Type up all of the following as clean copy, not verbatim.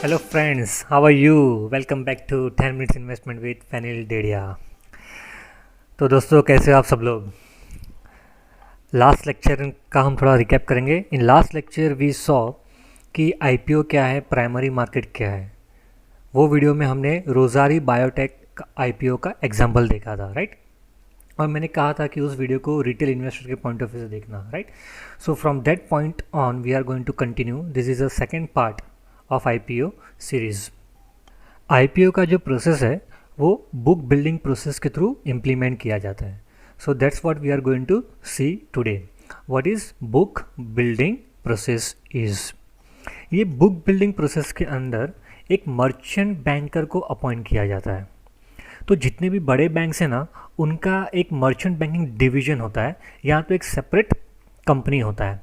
Hello friends, how are you? Welcome back to 10 minutes investment with फैनिल Dedia. तो दोस्तों कैसे हो आप सब लोग। लास्ट लेक्चर का हम थोड़ा रिकैप करेंगे। In last lecture we saw कि आईपीओ क्या है, प्राइमरी मार्केट क्या है। वो वीडियो में हमने रोजारी बायोटेक आईपीओ का एग्जाम्पल देखा था, राइट। और मैंने कहा था कि उस वीडियो को रिटेल इन्वेस्टर के पॉइंट ऑफ व्यू से देखना, right. So from that point on we are going to continue. This is a second part of IPO series. IPO का जो प्रोसेस है वो बुक बिल्डिंग प्रोसेस के थ्रू इम्प्लीमेंट किया जाता है। So that's what we are going to see today. What is book building process is. ये book building process के अंदर एक मर्चेंट बैंकर को अपॉइंट किया जाता है। तो जितने भी बड़े बैंक्स हैं ना, उनका एक मर्चेंट बैंकिंग डिवीजन होता है, या तो एक सेपरेट कंपनी होता है।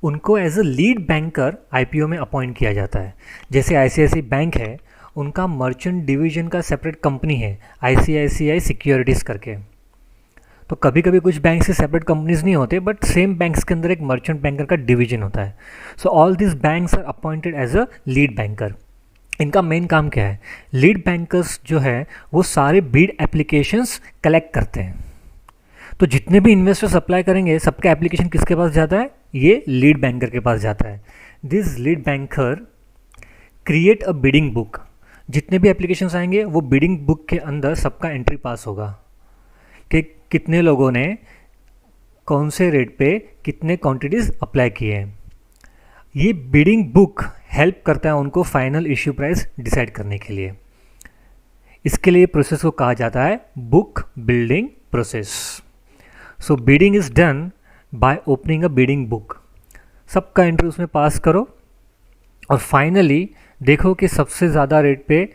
उनको as a lead banker IPO में अपॉइंट किया जाता है। जैसे आईसीआईसीआई बैंक है, उनका मर्चेंट डिवीजन का सेपरेट कंपनी है आईसीआईसीआई सिक्योरिटीज़ करके। तो कभी कभी कुछ बैंक से सेपरेट कंपनीज नहीं होते, बट सेम बैंक्स के अंदर एक मर्चेंट बैंकर का डिवीजन होता है। So all this banks are appointed as a lead banker. इनका मेन काम क्या है? लीड बैंकर्स जो है वो सारे बीड एप्लीकेशंस कलेक्ट करते हैं। तो जितने भी इन्वेस्टर्स अप्लाई करेंगे, सबका एप्लीकेशन किसके पास जाता है? ये लीड बैंकर के पास जाता है। This lead banker create a bidding book. जितने भी एप्लीकेशंस आएंगे वो बिडिंग बुक के अंदर सबका एंट्री पास होगा कि कितने लोगों ने कौन से रेट पे कितने क्वांटिटीज अप्लाई किए हैं। ये बिडिंग बुक हेल्प करता है उनको फाइनल इश्यू प्राइस डिसाइड करने के लिए। इसके लिए प्रोसेस को कहा जाता है book building process. So bidding is done by opening a bidding book. सबका एंट्री उसमें पास करो और फाइनली देखो कि सबसे ज़्यादा रेट पे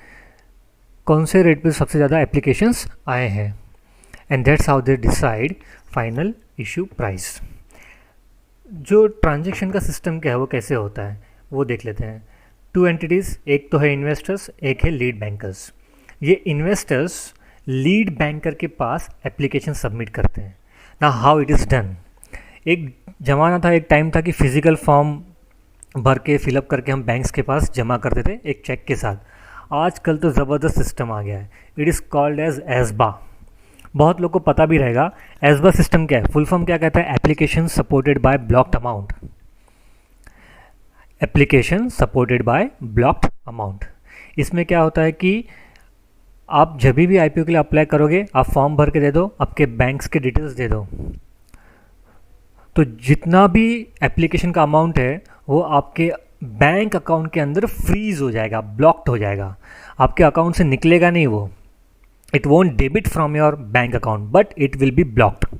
कौन से रेट पे सबसे ज़्यादा एप्लीकेशंस आए हैं, and that's how they decide final issue price. जो ट्रांजैक्शन का सिस्टम क्या है, वो कैसे होता है वो देख लेते हैं। टू एंटिटीज़, एक तो है इन्वेस्टर्स, एक है लीड बैंकर्स। ये इन्वेस्टर्स लीड बैंकर के पास एप्लीकेशन सबमिट करते हैं। ना हाउ इट इज़ डन। एक ज़माना था, एक टाइम था कि फिज़िकल फॉर्म भर के फिलअप करके हम बैंक्स के पास जमा करते थे एक चेक के साथ। आजकल तो ज़बरदस्त सिस्टम आ गया है। It is called as ASBA. बहुत लोग को पता भी रहेगा एसबा सिस्टम क्या है। फुल फॉर्म क्या कहता है? Application supported by blocked amount. Application supported by blocked amount. इसमें क्या होता है कि आप जब भी आईपीओ के लिए अप्लाई करोगे, आप फॉर्म भर के दे दो, आपके बैंक्स के डिटेल्स दे दो, तो जितना भी एप्लीकेशन का अमाउंट है वो आपके बैंक अकाउंट के अंदर फ्रीज हो जाएगा, ब्लॉक्ड हो जाएगा। आपके अकाउंट से निकलेगा नहीं वो। It won't debit from your bank account, but it will be blocked.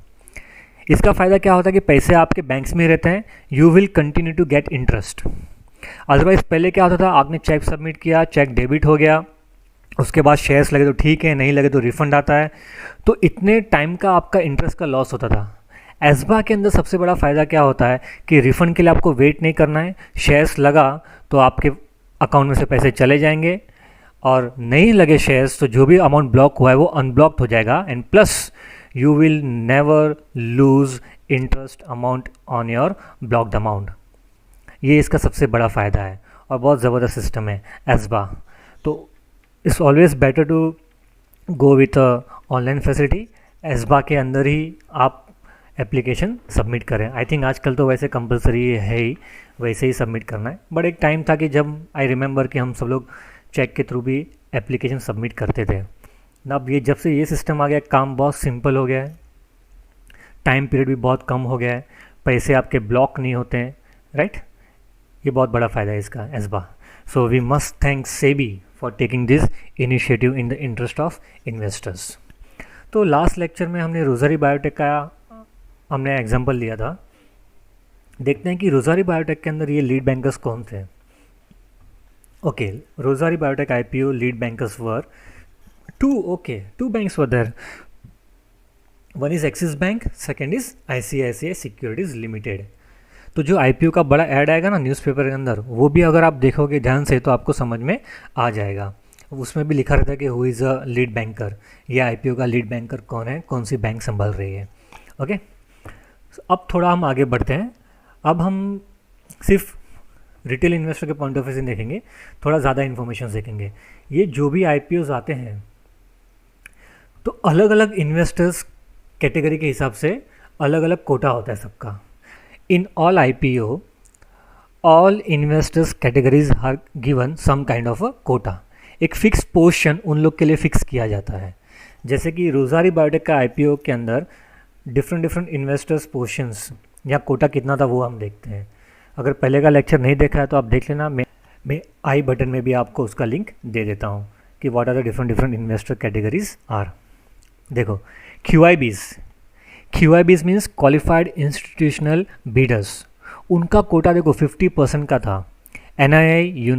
इसका फ़ायदा क्या होता है कि पैसे आपके बैंक्स में रहते हैं, you will continue to get interest. Otherwise पहले क्या होता था, आपने चेक सबमिट किया, चेक डेबिट हो गया, उसके बाद शेयर्स लगे तो ठीक है, नहीं लगे तो रिफंड आता है। तो इतने टाइम का आपका इंटरेस्ट का लॉस होता था। एसबा के अंदर सबसे बड़ा फ़ायदा क्या होता है कि रिफ़ंड के लिए आपको वेट नहीं करना है। शेयर्स लगा तो आपके अकाउंट में से पैसे चले जाएंगे, और नहीं लगे शेयर्स तो जो भी अमाउंट ब्लॉक हुआ है वो अनब्लॉक्ड हो जाएगा, and plus you will never loose interest amount on your blocked amount. ये इसका सबसे बड़ा फ़ायदा है और बहुत ज़बरदस्त सिस्टम है एसबा। तो it's always better to go with online facility. ASBA के अंदर ही आप एप्लीकेशन सबमिट करें। आई थिंक आजकल तो वैसे कंपलसरी है ही, वैसे ही सबमिट करना है। बट एक टाइम था कि जब आई रिमेंबर कि हम सब लोग चेक के थ्रू भी एप्लीकेशन सबमिट करते थे ना। अब ये जब से ये सिस्टम आ गया, काम बहुत सिंपल हो गया है, टाइम पीरियड भी बहुत कम हो गया है, पैसे आपके ब्लॉक नहीं होते हैं, राइट। ये बहुत बड़ा फ़ायदा है इसका ASBA. So we must thank SEBI for taking this initiative in the interest of investors. तो लास्ट लेक्चर में हमने रोज़री बायोटेक का हमने एग्जांपल लिया था। देखते हैं कि रोज़री बायोटेक के अंदर ये लीड बैंकर्स कौन थे। Okay, Rossari biotech IPO lead bankers were two banks were there. One is Axis bank, second is ICICI securities limited. तो जो आईपीओ का बड़ा ऐड आएगा ना न्यूज़पेपर के अंदर, वो भी अगर आप देखोगे ध्यान से तो आपको समझ में आ जाएगा। उसमें भी लिखा रहता है कि who is a lead banker. ये आईपीओ का लीड बैंकर कौन है, कौन सी बैंक संभाल रही है। ओके, अब थोड़ा हम आगे बढ़ते हैं। अब हम सिर्फ रिटेल इन्वेस्टर के पॉइंट ऑफ व्यू से देखेंगे, थोड़ा ज़्यादा इन्फॉर्मेशन देखेंगे। ये जो भी आईपीओज आते हैं तो अलग अलग इन्वेस्टर्स कैटेगरी के हिसाब से अलग अलग कोटा होता है सबका। In all IPO all investors categories are given some kind of a quota. एक फिक्स पोर्शन उन लोग के लिए फिक्स किया जाता है। जैसे कि रोज़ारी बायोटेक का आईपीओ के अंदर डिफरेंट इन्वेस्टर्स पोर्शंस या कोटा कितना था वो हम देखते हैं। अगर पहले का लेक्चर नहीं देखा है तो आप देख लेना, मैं आई बटन में भी आपको उसका लिंक दे देता हूँ कि what are the different investor categories are. देखो QIBs means qualified institutional bidders, उनका कोटा देखो 50% का था। एनआईआई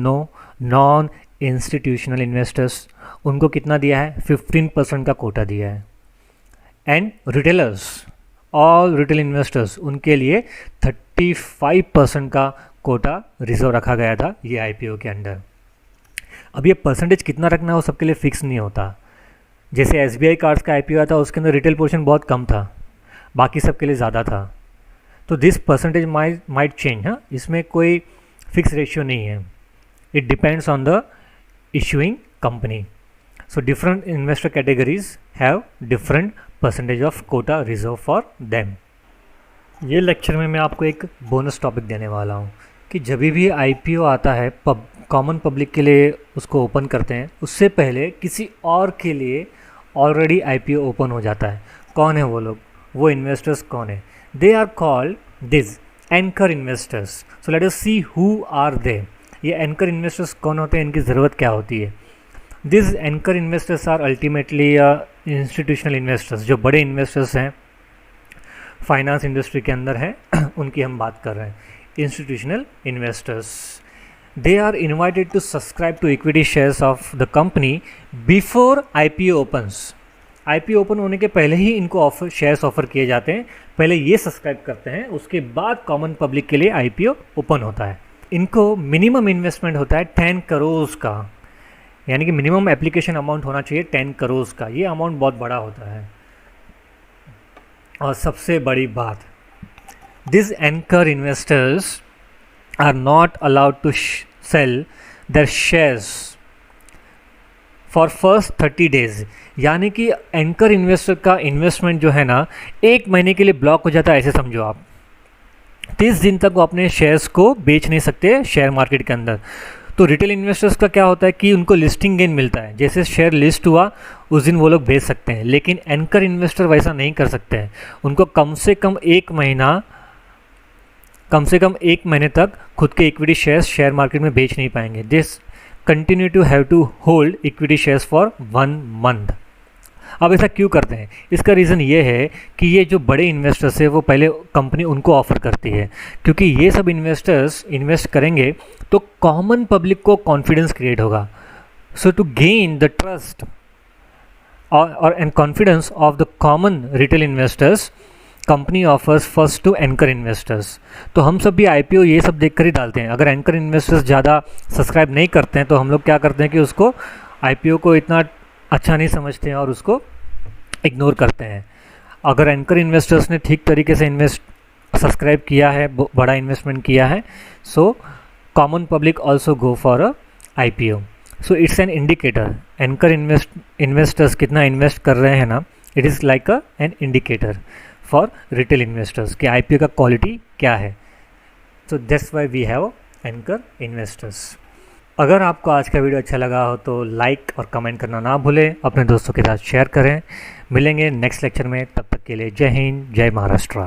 नॉन इंस्टीट्यूशनल इन्वेस्टर्स, उनको कितना दिया है? 15% का कोटा दिया है। And retailers, all retail investors, उनके लिए 35% का कोटा रिजर्व रखा गया था ये आईपीओ के अंदर। अब ये परसेंटेज कितना रखना है वो सबके लिए फिक्स नहीं होता। जैसे एसबीआई कार्ड्स का आईपीओ था उसके अंदर रिटेल पोर्शन बहुत कम था, बाकी सबके लिए ज़्यादा था। तो दिस परसेंटेज माइट चेंज। हाँ, इसमें कोई फिक्स रेशियो नहीं है, it depends on the issuing company. So different investor categories have different percentage of quota reserve for them. ये लेक्चर में मैं आपको एक बोनस टॉपिक देने वाला हूँ कि जब भी आईपीओ आता है कॉमन पब्लिक के लिए उसको ओपन करते हैं, उससे पहले किसी और के लिए ऑलरेडी आईपीओ ओपन हो जाता है। कौन है वो लोग? वो इन्वेस्टर्स कौन है? They are called this anchor investors. So let us see who are they. ये एंकर इन्वेस्टर्स कौन होते हैं, इनकी ज़रूरत क्या होती है? This anchor investors are ultimately institutional investors, जो बड़े इन्वेस्टर्स हैं फाइनेंस इंडस्ट्री के अंदर हैं उनकी हम बात कर रहे हैं। Institutional investors, they are invited to subscribe to equity shares of the company before IPO opens. IPO open होने के पहले ही इनको शेयर्स ऑफर किए जाते हैं, पहले ये सब्सक्राइब करते हैं, उसके बाद कॉमन पब्लिक के लिए आईपीओ ओपन होता है। इनको मिनिमम इन्वेस्टमेंट होता है 10 करोड़ का, यानी कि मिनिमम एप्लीकेशन अमाउंट होना चाहिए 10 करोड़ का। ये अमाउंट बहुत बड़ा होता है। और सबसे बड़ी बात, this anchor investors are not allowed to sell their shares for first 30 days. यानी कि एंकर इन्वेस्टर का इन्वेस्टमेंट जो है ना 1 महीने के लिए ब्लॉक हो जाता है, ऐसे समझो आप। 30 दिन तक वो अपने शेयर्स को बेच नहीं सकते शेयर मार्केट के अंदर। तो रिटेल इन्वेस्टर्स का क्या होता है कि उनको लिस्टिंग गेन मिलता है, जैसे शेयर लिस्ट हुआ उस दिन वो लोग बेच सकते हैं। लेकिन एंकर इन्वेस्टर वैसा नहीं कर सकते हैं, उनको कम से कम एक महीने तक खुद के इक्विटी शेयर्स शेयर मार्केट में बेच नहीं पाएंगे। This continue to have to hold equity shares for 1 month. अब ऐसा क्यों करते हैं? इसका रीज़न ये है कि ये जो बड़े इन्वेस्टर्स है वो पहले कंपनी उनको ऑफ़र करती है, क्योंकि ये सब इन्वेस्टर्स इन्वेस्ट करेंगे तो कॉमन पब्लिक को कॉन्फिडेंस क्रिएट होगा। So to gain the trust और and confidence of the common retail investors, company offers first to anchor investors. तो हम सब भी आईपीओ ये सब देखकर ही डालते हैं। अगर एंकर इन्वेस्टर्स ज़्यादा सब्सक्राइब नहीं करते हैं तो हम लोग क्या करते हैं कि उसको आईपीओ को इतना अच्छा नहीं समझते हैं और उसको इग्नोर करते हैं। अगर एंकर इन्वेस्टर्स ने ठीक तरीके से सब्सक्राइब किया है, बड़ा इन्वेस्टमेंट किया है, so common public also go for a IPO. So it's an indicator. Anchor investors कितना इन्वेस्ट कर रहे हैं ना, it is like an indicator for retail investors कि आईपीओ का क्वालिटी क्या है। So that's why we have anchor investors. अगर आपको आज का वीडियो अच्छा लगा हो तो लाइक और कमेंट करना ना भूलें, अपने दोस्तों के साथ शेयर करें। मिलेंगे नेक्स्ट लेक्चर में, तब तक के लिए जय हिंद, जय महाराष्ट्र।